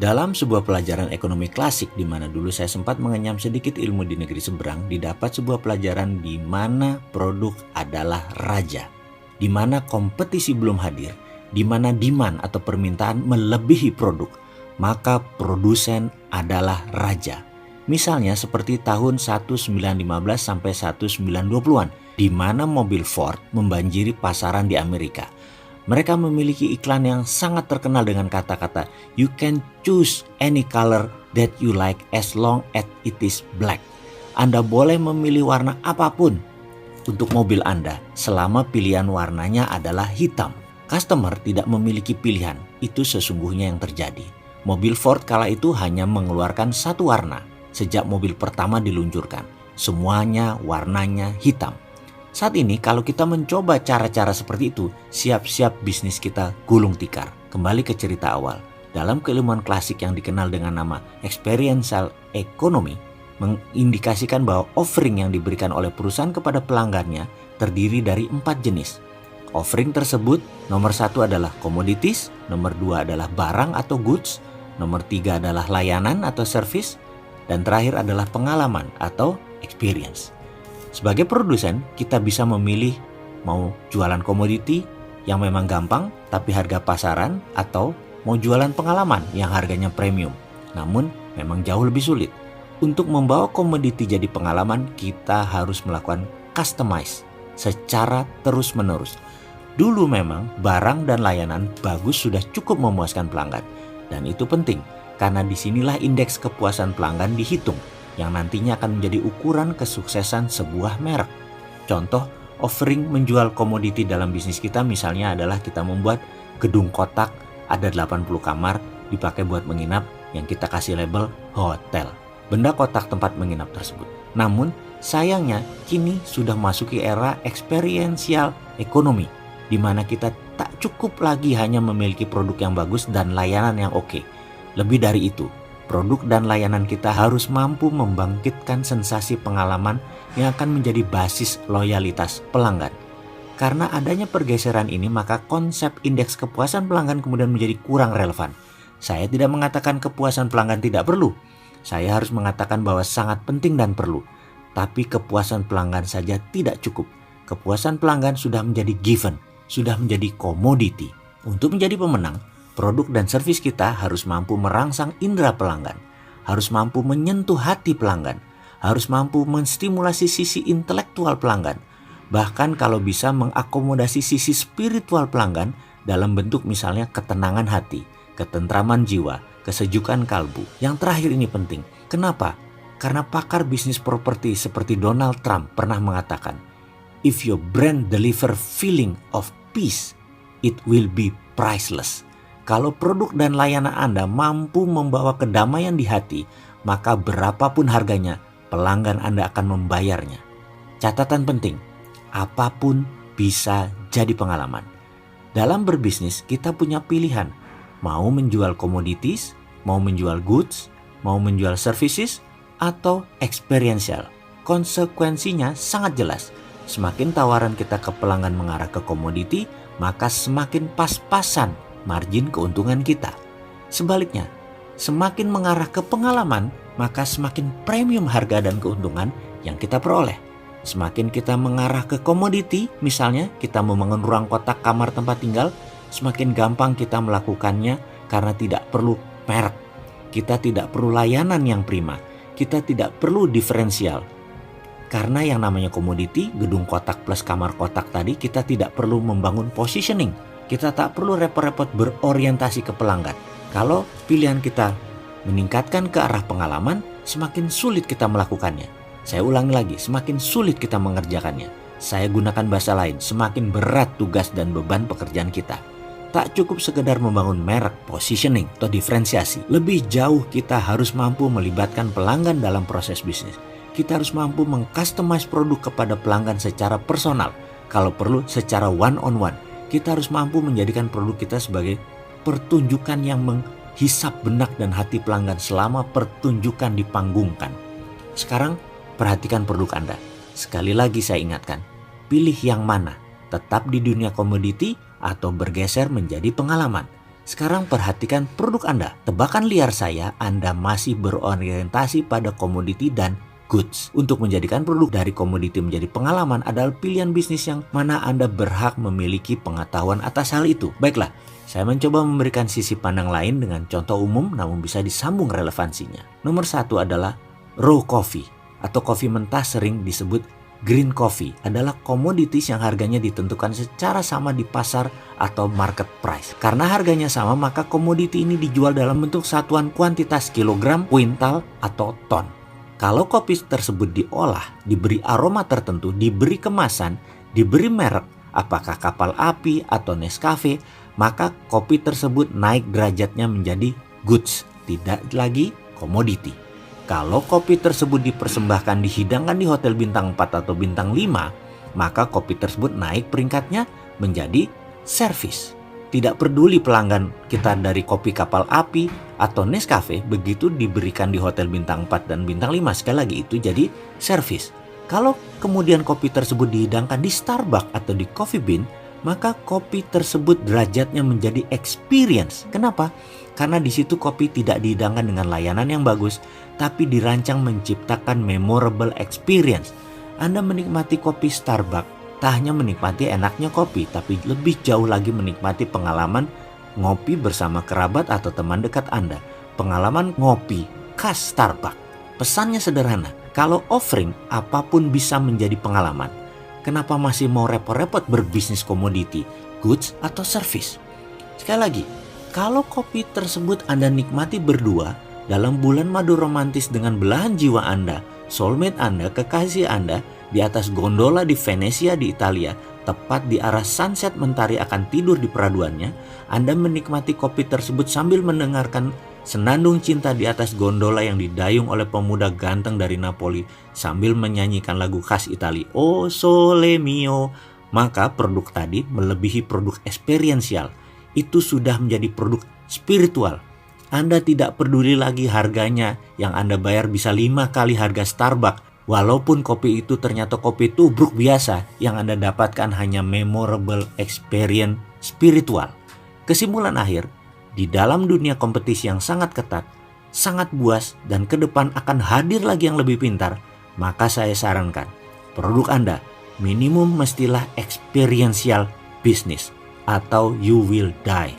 Dalam sebuah pelajaran ekonomi klasik di mana dulu saya sempat mengenyam sedikit ilmu di negeri seberang, didapat sebuah pelajaran di mana produk adalah raja, di mana kompetisi belum hadir, di mana demand atau permintaan melebihi produk, maka produsen adalah raja. Misalnya seperti tahun 1915 sampai 1920-an, di mana mobil Ford membanjiri pasaran di Amerika. Mereka memiliki iklan yang sangat terkenal dengan kata-kata, "You can choose any color that you like as long as it is black." Anda boleh memilih warna apapun untuk mobil Anda selama pilihan warnanya adalah hitam. Customer tidak memiliki pilihan, itu sesungguhnya yang terjadi. Mobil Ford kala itu hanya mengeluarkan satu warna sejak mobil pertama diluncurkan. Semuanya warnanya hitam. Saat ini kalau kita mencoba cara-cara seperti itu, siap-siap bisnis kita gulung tikar. Kembali ke cerita awal. Dalam keilmuan klasik yang dikenal dengan nama experiential economy, mengindikasikan bahwa offering yang diberikan oleh perusahaan kepada pelanggannya terdiri dari 4 jenis. Offering tersebut nomor 1 adalah commodities, nomor 2 adalah barang atau goods, nomor 3 adalah layanan atau service, dan terakhir adalah pengalaman atau experience. Sebagai produsen, kita bisa memilih mau jualan komoditi yang memang gampang tapi harga pasaran, atau mau jualan pengalaman yang harganya premium, namun memang jauh lebih sulit. Untuk membawa komoditi jadi pengalaman, kita harus melakukan customize secara terus-menerus. Dulu memang barang dan layanan bagus sudah cukup memuaskan pelanggan, dan itu penting karena disinilah indeks kepuasan pelanggan dihitung, yang nantinya akan menjadi ukuran kesuksesan sebuah merek. Contoh, offering menjual komoditi dalam bisnis kita misalnya adalah kita membuat gedung kotak, ada 80 kamar, dipakai buat menginap, yang kita kasih label hotel. Benda kotak tempat menginap tersebut. Namun, sayangnya kini sudah masuki era experiential economy, di mana kita tak cukup lagi hanya memiliki produk yang bagus dan layanan yang oke. Lebih dari itu, produk dan layanan kita harus mampu membangkitkan sensasi pengalaman yang akan menjadi basis loyalitas pelanggan. Karena adanya pergeseran ini, maka konsep indeks kepuasan pelanggan kemudian menjadi kurang relevan. Saya tidak mengatakan kepuasan pelanggan tidak perlu. Saya harus mengatakan bahwa sangat penting dan perlu. Tapi kepuasan pelanggan saja tidak cukup. Kepuasan pelanggan sudah menjadi given, sudah menjadi komoditi. Untuk menjadi pemenang, produk dan servis kita harus mampu merangsang indera pelanggan, harus mampu menyentuh hati pelanggan, harus mampu menstimulasi sisi intelektual pelanggan, bahkan kalau bisa mengakomodasi sisi spiritual pelanggan dalam bentuk misalnya ketenangan hati, ketentraman jiwa, kesejukan kalbu. Yang terakhir ini penting. Kenapa? Karena pakar bisnis properti seperti Donald Trump pernah mengatakan, "If your brand deliver feeling of peace, it will be priceless." Kalau produk dan layanan Anda mampu membawa kedamaian di hati, maka berapapun harganya, pelanggan Anda akan membayarnya. Catatan penting, apapun bisa jadi pengalaman. Dalam berbisnis, kita punya pilihan. Mau menjual commodities, mau menjual goods, mau menjual services, atau experiential. Konsekuensinya sangat jelas. Semakin tawaran kita ke pelanggan mengarah ke komoditi, maka semakin pas-pasan margin keuntungan kita. Sebaliknya, semakin mengarah ke pengalaman, maka semakin premium harga dan keuntungan yang kita peroleh. Semakin kita mengarah ke komoditi, misalnya kita membangun ruang kotak kamar tempat tinggal, semakin gampang kita melakukannya karena tidak perlu merek. Kita tidak perlu layanan yang prima. Kita tidak perlu diferensial. Karena yang namanya komoditi, gedung kotak plus kamar kotak tadi, kita tidak perlu membangun positioning. Kita tak perlu repot-repot berorientasi ke pelanggan. Kalau pilihan kita meningkatkan ke arah pengalaman, semakin sulit kita melakukannya. Saya ulangi lagi, semakin sulit kita mengerjakannya. Saya gunakan bahasa lain, semakin berat tugas dan beban pekerjaan kita. Tak cukup sekedar membangun merek, positioning, atau diferensiasi. Lebih jauh kita harus mampu melibatkan pelanggan dalam proses bisnis. Kita harus mampu mengcustomize produk kepada pelanggan secara personal. Kalau perlu secara one-on-one. Kita harus mampu menjadikan produk kita sebagai pertunjukan yang menghisap benak dan hati pelanggan selama pertunjukan dipanggungkan. Sekarang perhatikan produk Anda. Sekali lagi saya ingatkan, pilih yang mana, tetap di dunia komoditi atau bergeser menjadi pengalaman. Sekarang perhatikan produk Anda. Tebakan liar saya, Anda masih berorientasi pada komoditi dan goods. Untuk menjadikan produk dari komoditi menjadi pengalaman adalah pilihan bisnis yang mana Anda berhak memiliki pengetahuan atas hal itu. Baiklah, saya mencoba memberikan sisi pandang lain dengan contoh umum namun bisa disambung relevansinya. Nomor 1 adalah raw coffee atau kopi mentah, sering disebut green coffee, adalah komoditis yang harganya ditentukan secara sama di pasar atau market price. Karena harganya sama, maka komoditi ini dijual dalam bentuk satuan kuantitas kilogram, kuintal, atau ton. Kalau kopi tersebut diolah, diberi aroma tertentu, diberi kemasan, diberi merek, apakah kapal api atau Nescafe, maka kopi tersebut naik derajatnya menjadi goods, tidak lagi komoditi. Kalau kopi tersebut dipersembahkan dihidangkan di hotel bintang 4 atau bintang 5, maka kopi tersebut naik peringkatnya menjadi service. Tidak peduli pelanggan kita dari kopi kapal api atau Nescafe, begitu diberikan di hotel bintang 4 dan bintang 5, sekali lagi itu jadi service. Kalau kemudian kopi tersebut dihidangkan di Starbucks atau di Coffee Bean, maka kopi tersebut derajatnya menjadi experience. Kenapa? Karena di situ kopi tidak dihidangkan dengan layanan yang bagus, tapi dirancang menciptakan memorable experience. Anda menikmati kopi Starbucks, tak hanya menikmati enaknya kopi, tapi lebih jauh lagi menikmati pengalaman ngopi bersama kerabat atau teman dekat Anda. Pengalaman ngopi khas Starbucks. Pesannya sederhana, kalau offering apapun bisa menjadi pengalaman. Kenapa masih mau repot-repot berbisnis komoditi, goods atau service? Sekali lagi, kalau kopi tersebut Anda nikmati berdua dalam bulan madu romantis dengan belahan jiwa Anda, soulmate Anda, kekasih Anda, di atas gondola di Venesia di Italia, tepat di arah sunset mentari akan tidur di peraduannya, Anda menikmati kopi tersebut sambil mendengarkan senandung cinta di atas gondola yang didayung oleh pemuda ganteng dari Napoli sambil menyanyikan lagu khas Italia, O Sole Mio, maka produk tadi melebihi produk experiential. Itu sudah menjadi produk spiritual. Anda tidak peduli lagi harganya, yang Anda bayar bisa 5 kali harga Starbucks. Walaupun kopi itu ternyata kopi tubruk biasa, yang Anda dapatkan hanya memorable experience spiritual. Kesimpulan akhir, di dalam dunia kompetisi yang sangat ketat, sangat buas, dan ke depan akan hadir lagi yang lebih pintar, maka saya sarankan, produk Anda minimum mestilah experiential business, atau you will die.